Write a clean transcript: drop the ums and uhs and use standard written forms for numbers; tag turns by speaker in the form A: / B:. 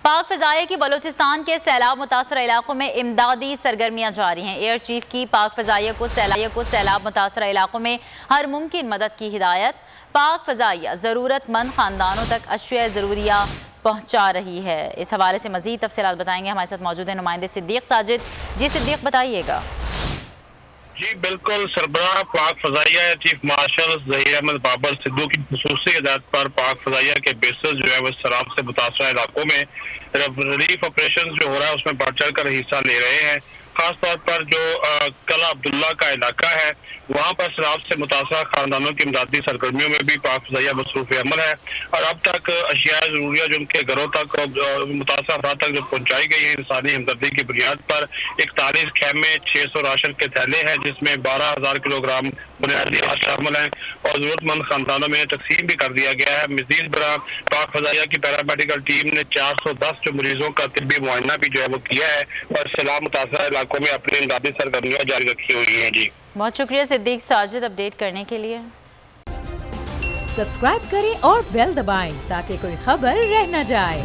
A: پاک فضائیہ کی بلوچستان کے سیلاب متاثرہ علاقوں میں امدادی سرگرمیاں جاری ہیں۔ ایئر چیف کی پاک فضائیہ کو سیلاب متاثرہ علاقوں میں ہر ممکن مدد کی ہدایت۔ پاک فضائیہ ضرورت مند خاندانوں تک اشیاء ضروریہ پہنچا رہی ہے۔ اس حوالے سے مزید تفصیلات بتائیں گے ہمارے ساتھ موجود ہیں نمائندے صدیق ساجد۔ جی صدیق بتائیے گا۔
B: جی بالکل، سربراہ پاک فضائیہ چیف مارشل ظہیر احمد بابر سدھو کی خصوصی ہدایت پر پاک فضائیہ کے بیسز جو ہے وہ سیلاب سے متاثرہ علاقوں میں ریلیف آپریشن جو ہو رہا ہے اس میں بڑھ چڑھ کر حصہ لے رہے ہیں۔ خاص طور پر جو قلعہ عبداللہ کا علاقہ ہے وہاں پر سیلاب سے متاثرہ خاندانوں کی امدادی سرگرمیوں میں بھی پاک فضائیہ مصروف عمل ہے، اور اب تک اشیاء ضروریہ جو ان کے گھروں تک متاثرہ افراد تک جو پہنچائی گئی ہیں انسانی ہمدردی کی بنیاد پر 41 خیمے 600 راشن کے تھیلے ہیں، جس میں 12,000 کلو گرام بنیادی اشیاء شامل ہیں اور ضرورت مند خاندانوں میں تقسیم بھی کر دیا گیا ہے۔ مزید برآں پاک فضائیہ کی پیرامیڈیکل ٹیم نے 410 جو مریضوں کا طبی معائنہ بھی جو ہے وہ کیا ہے اور سیلاب متاثرہ علاقوں میں اپنی امدادی سرگرمیاں جاری رکھی ہوئی ہیں۔ جی
A: بہت شکریہ صدیق ساجد اپڈیٹ کرنے کے لیے۔
C: سبسکرائب کریں اور بیل دبائیں تاکہ کوئی خبر رہ نہ جائے۔